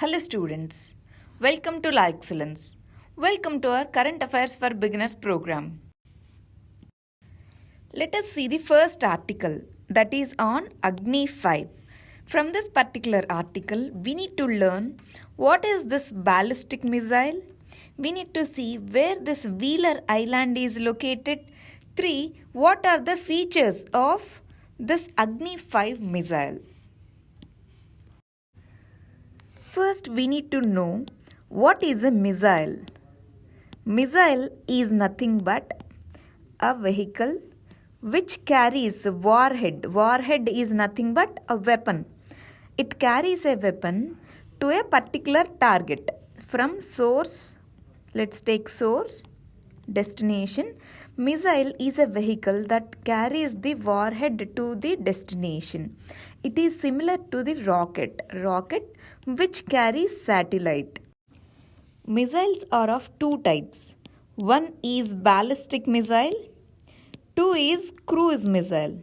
Hello students, welcome to La Excellence. Welcome to our Current Affairs for Beginners program. Let us see the first article, that is on Agni 5. From this particular article, we need to learn what is this ballistic missile. We need to see where this Wheeler Island is located. 3. What are the features of this Agni 5 missile? First, we need to know what is a missile. Missile is nothing but a vehicle which carries a warhead. Warhead is nothing but a weapon. It carries a weapon to a particular target. From source, let's take source, destination. Missile is a vehicle that carries the warhead to the destination. It is similar to the rocket which carries satellite. Missiles are of two types. One is ballistic missile, two is cruise missile.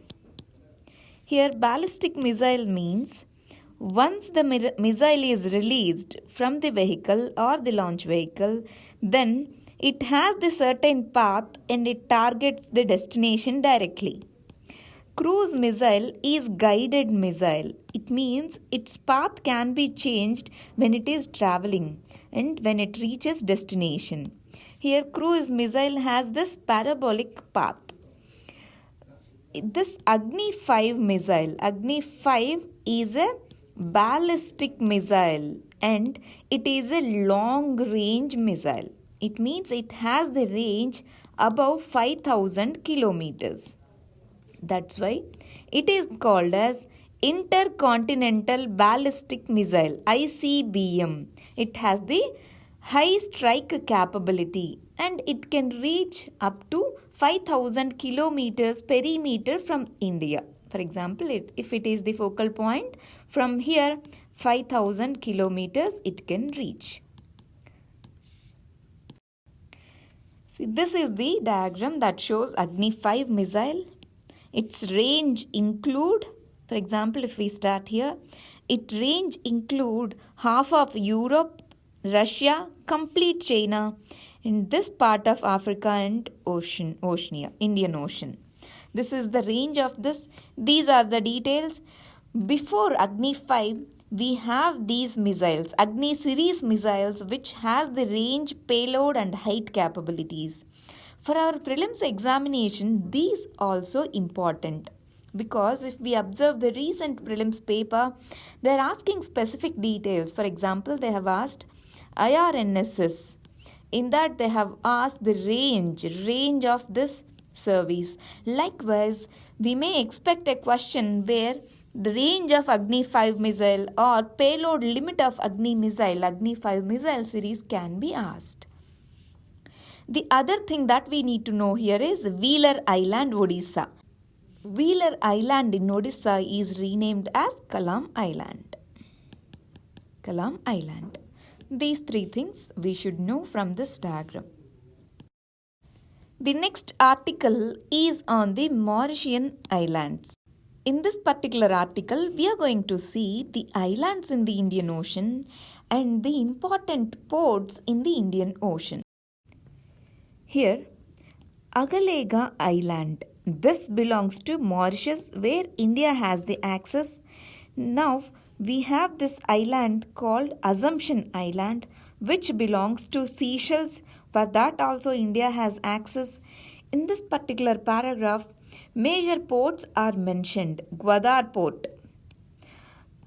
Here ballistic missile means once the missile is released from the vehicle or the launch vehicle, then it has the certain path and it targets the destination directly. Cruise missile is guided missile. It means its path can be changed when it is traveling and when it reaches destination. Here cruise missile has this parabolic path. This Agni 5 missile, Agni 5 is a ballistic missile and it is a long range missile. It means it has the range above 5,000 kilometers. That's why it is called as Intercontinental Ballistic Missile, ICBM. It has the high strike capability and it can reach up to 5,000 kilometers perimeter from India. For example, if it is the focal point, from here 5,000 kilometers it can reach. See, this is the diagram that shows Agni 5 missile. Its range include, for example, if we start here, its range include half of Europe, Russia, complete China, in this part of Africa and Oceania, Indian Ocean. This is the range of this. These are the details. Before Agni 5, we have these missiles, Agni series missiles, which has the range, payload and height capabilities. For our prelims examination, these also important because if we observe the recent prelims paper, they are asking specific details. For example, they have asked IRNSS. In that, they have asked the range of this service. Likewise, we may expect a question where the range of Agni 5 missile or payload limit of Agni 5 missile series can be asked. The other thing that we need to know here is Wheeler Island, Odisha. Wheeler Island in Odisha is renamed as Kalam Island. Kalam Island. These three things we should know from this diagram. The next article is on the Martian Islands. In this particular article, we are going to see the islands in the Indian Ocean and the important ports in the Indian Ocean. Here, Agalega Island. This belongs to Mauritius where India has the access. Now, we have this island called Assumption Island which belongs to Seychelles. For that also India has access. In this particular paragraph, major ports are mentioned. Gwadar Port,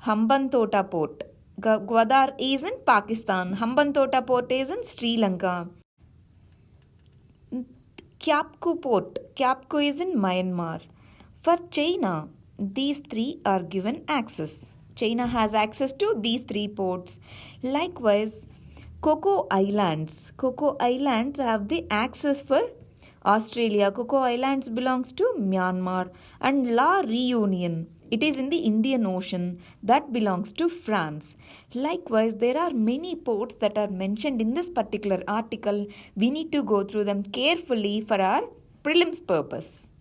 Hambantota Port. Gwadar is in Pakistan. Hambantota Port is in Sri Lanka. Kyapku Port. Kyapku is in Myanmar. For China, these three are given access. China has access to these three ports. Likewise, Coco Islands. Coco Islands have the access for Australia. Coco Islands belongs to Myanmar. And La Reunion. It is in the Indian Ocean. That belongs to France. Likewise, there are many ports that are mentioned in this particular article. We need to go through them carefully for our prelims purpose.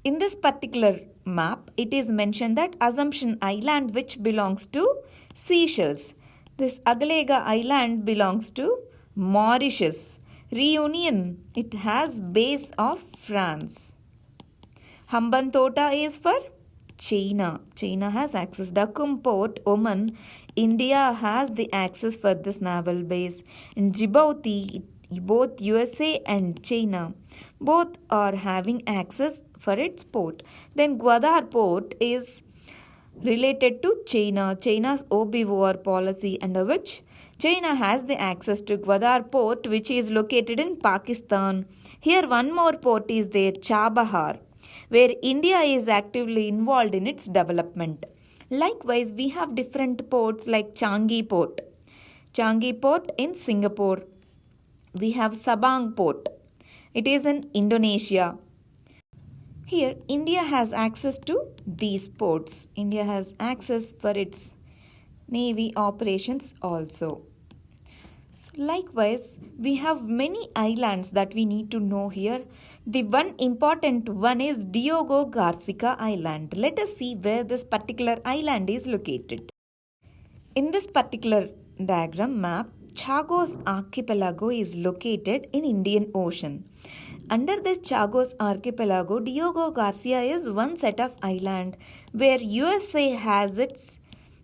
In this particular map, it is mentioned that Assumption Island, which belongs to Seychelles. This Agalega Island belongs to Mauritius. Reunion, it has base of France. Hambantota is for China. China has access. Dakum Port, Oman, India has the access for this naval base. In Djibouti, both USA and China, both are having access for its port. Then Gwadar Port is related to China. China's OBOR policy, under which China has the access to Gwadar Port, which is located in Pakistan. Here one more port is there, Chabahar, where India is actively involved in its development. Likewise, we have different ports like Changi Port. Changi Port in Singapore. We have Sabang Port. It is in Indonesia. Here, India has access to these ports. India has access for its navy operations also. Likewise, we have many islands that we need to know here. The one important one is Diego Garcia Island. Let us see where this particular island is located. In this particular diagram map, Chagos Archipelago is located in Indian Ocean. Under this Chagos Archipelago, Diego Garcia is one set of island where USA has its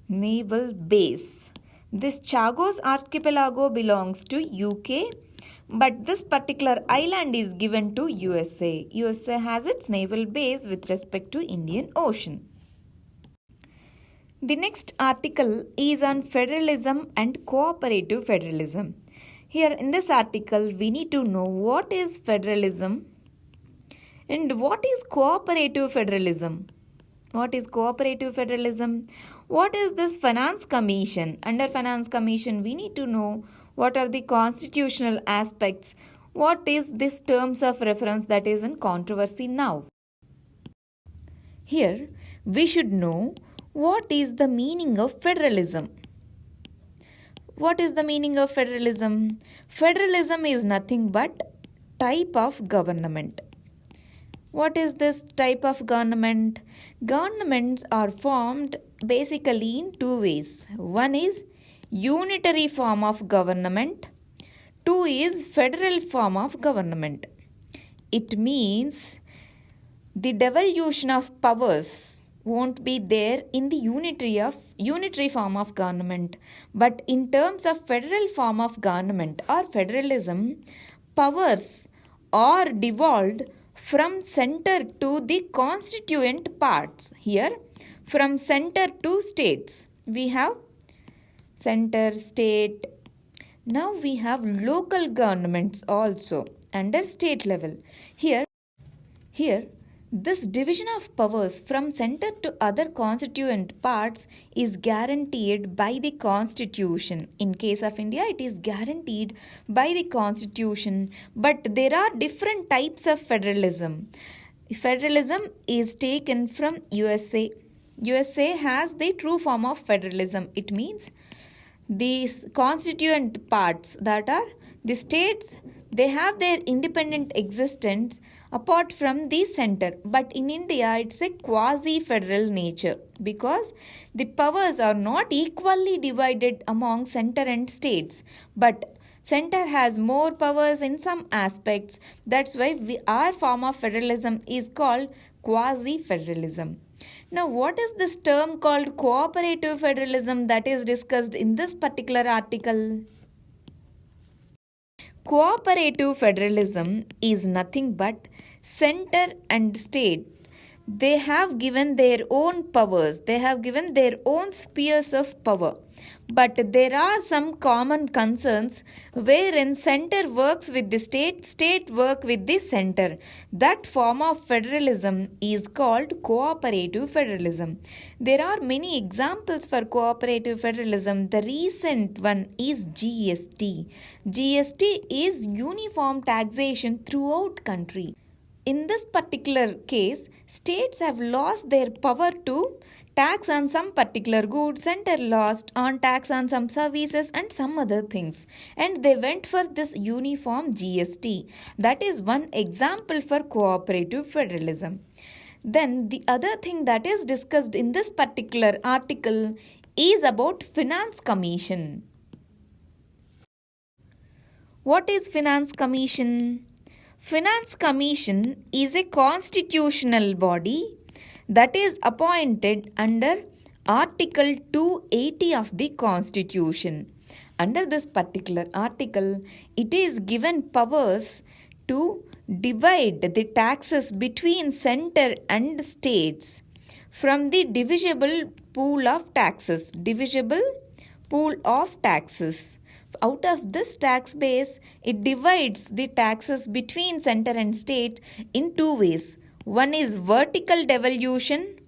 naval base. This Chagos Archipelago belongs to UK, but this particular island is given to USA. USA has its naval base with respect to Indian Ocean. The next article is on federalism and cooperative federalism. Here in this article, we need to know what is federalism and what is cooperative federalism. What is cooperative federalism? What is this Finance Commission? Under Finance Commission, we need to know what are the constitutional aspects. What is this terms of reference that is in controversy now? Here, we should know what is the meaning of federalism. What is the meaning of federalism? Federalism is nothing but type of government. What is this type of government? Governments are formed basically in two ways. One is unitary form of government. Two is federal form of government. It means the devolution of powers won't be there in the unitary form of government, but in terms of federal form of government or federalism, powers are devolved from center to the constituent parts. Here, from center to states, we have center, state. Now we have local governments also under state level. Here, this division of powers from center to other constituent parts is guaranteed by the Constitution. In case of India, it is guaranteed by the Constitution. But there are different types of federalism. Federalism is taken from USA. USA has the true form of federalism. It means these constituent parts, that are the states, they have their independent existence apart from the center. But in India, it's a quasi-federal nature because the powers are not equally divided among center and states. But center has more powers in some aspects. That's why our form of federalism is called quasi-federalism. Now, what is this term called cooperative federalism that is discussed in this particular article? Cooperative federalism is nothing but center and state. They have given their own powers. They have given their own spheres of power. But there are some common concerns wherein center works with the state, state work with the center. That form of federalism is called cooperative federalism. There are many examples for cooperative federalism. The recent one is GST. GST is uniform taxation throughout country. In this particular case, states have lost their power to tax on some particular goods, center lost on tax on some services and some other things. And they went for this uniform GST. That is one example for cooperative federalism. Then the other thing that is discussed in this particular article is about Finance Commission. What is Finance Commission? Finance Commission is a constitutional body that is appointed under Article 280 of the Constitution. Under this particular article, it is given powers to divide the taxes between center and states from the divisible pool of taxes. Divisible pool of taxes. Out of this tax base, it divides the taxes between center and state in two ways. One is vertical devolution,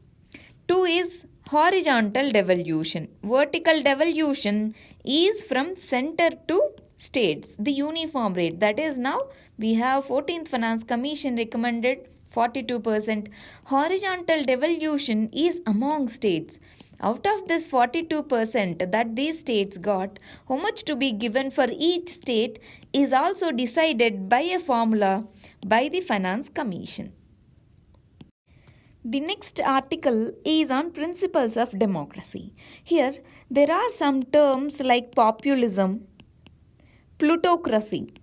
two is horizontal devolution. Vertical devolution is from center to states, the uniform rate. That is, now we have 14th Finance Commission recommended 42%. Horizontal devolution is among states. Out of this 42% that these states got, how much to be given for each state is also decided by a formula by the Finance Commission. The next article is on principles of democracy. Here, there are some terms like populism, plutocracy.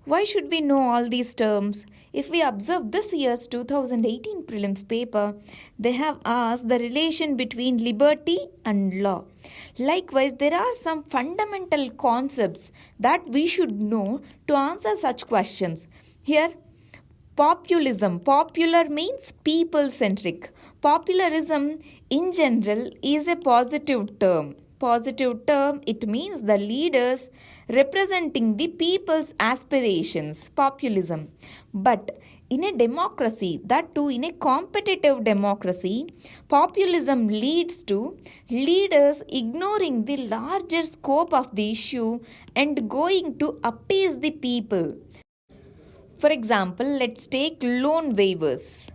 Why should we know all these terms? If we observe this year's 2018 prelims paper, they have asked the relation between liberty and law. Likewise, there are some fundamental concepts that we should know to answer such questions. Here, populism. Popular means people-centric. Popularism in general is a positive term. Positive term, it means the leaders representing the people's aspirations. Populism. But in a democracy, that too in a competitive democracy, populism leads to leaders ignoring the larger scope of the issue and going to appease the people. For example, let's take loan waivers.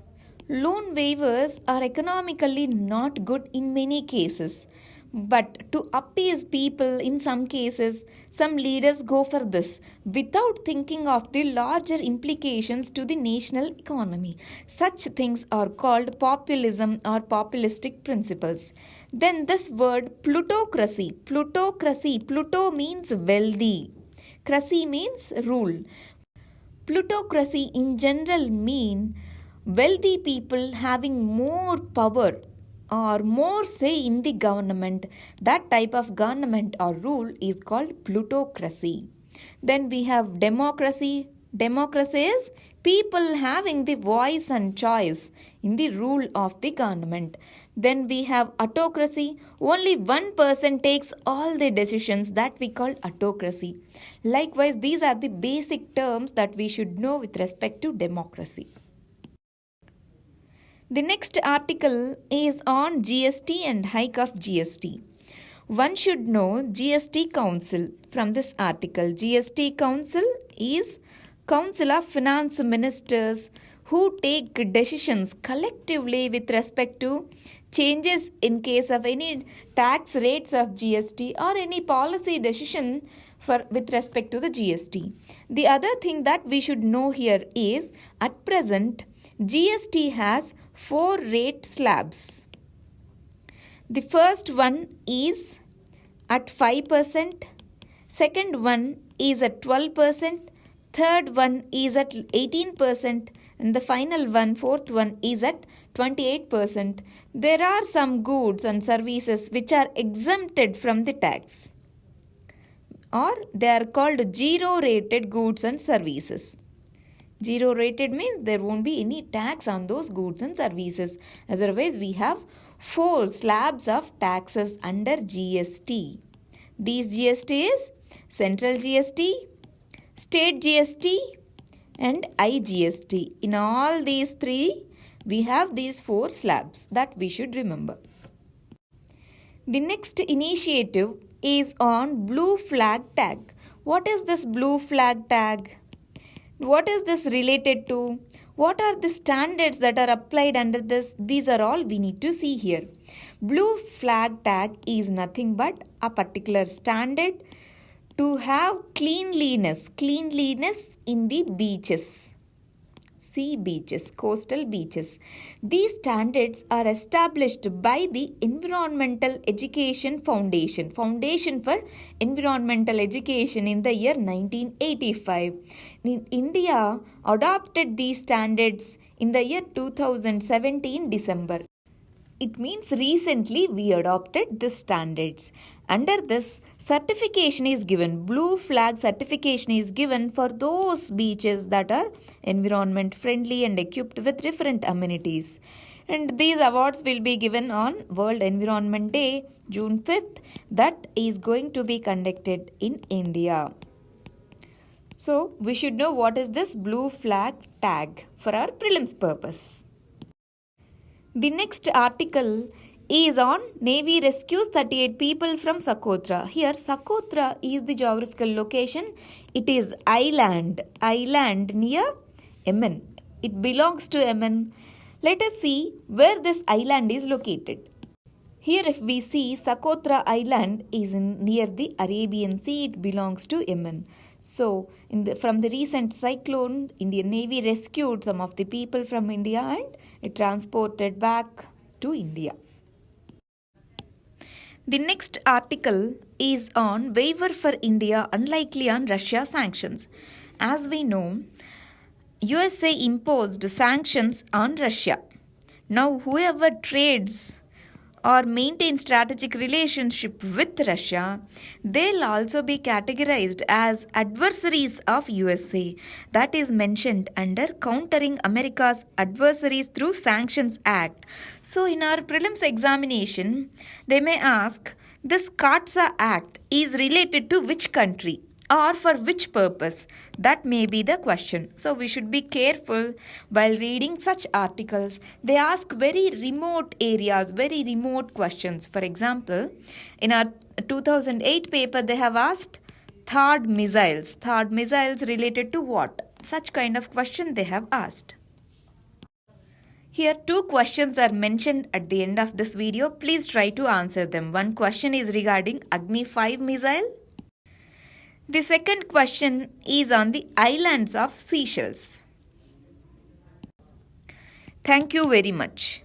Loan waivers are economically not good in many cases. But to appease people in some cases, some leaders go for this without thinking of the larger implications to the national economy. Such things are called populism or populistic principles. Then this word plutocracy. Plutocracy. Pluto means wealthy. Cracy means rule. Plutocracy in general mean wealthy people having more power or more say in the government. That type of government or rule is called plutocracy. Then we have democracy. Democracy is people having the voice and choice in the rule of the government. Then we have autocracy. Only one person takes all the decisions, that we call autocracy. Likewise, these are the basic terms that we should know with respect to democracy. The next article is on GST and hike of GST. One should know Gst Counsel from this article. Gst Counsel is Council of Finance Ministers who take decisions collectively with respect to changes in case of any tax rates of GST or any policy decision with respect to the GST. The other thing that we should know here is at present GST has 4 rate slabs. The first one is at 5%, second one is at 12%, third one is at 18%, and the final one, fourth one, is at 28%. There are some goods and services which are exempted from the tax, or they are called zero rated goods and services. Zero rated means there won't be any tax on those goods and services. Otherwise, we have 4 slabs of taxes under GST. These GST is Central GST, State GST, and IGST. In all these 3, we have these 4 slabs that we should remember. The next initiative is on blue flag tag. What is this blue flag tag? What is this related to? What are the standards that are applied under this? These are all we need to see here. Blue flag tag is nothing but a particular standard to have cleanliness in the beaches. sea beaches, coastal beaches. These standards are established by the Environmental Education Foundation for Environmental Education in the year 1985. India adopted these standards in the year 2017 December. It means recently we adopted these standards. Under this, certification is given. Blue flag certification is given for those beaches that are environment friendly and equipped with different amenities. And these awards will be given on World Environment Day, June 5th, that is going to be conducted in India. So, we should know what is this blue flag tag for our prelims purpose. The next article is on Navy rescues 38 people from Socotra. Here Socotra is the geographical location. It is island near Yemen. It belongs to Yemen. Let us see where this island is located. Here if we see Socotra Island is near the Arabian Sea. It belongs to Yemen. So, from the recent cyclone, Indian Navy rescued some of the people from India and it transported back to India. The next article is on Waiver for India unlikely on Russia sanctions. As we know, USA imposed sanctions on Russia. Now, whoever trades or maintain strategic relationship with Russia, they'll also be categorized as adversaries of USA. That is mentioned under Countering America's Adversaries Through Sanctions Act. So in our prelims examination, they may ask, this CAATSA Act is related to which country? Or for which purpose? That may be the question. So we should be careful while reading such articles. They ask very remote areas, very remote questions. For example, in our 2008 paper, they have asked THAAD missiles. THAAD missiles related to what? Such kind of question they have asked. Here 2 questions are mentioned at the end of this video. Please try to answer them. One question is regarding Agni 5 missile. The second question is on the islands of Seychelles. Thank you very much.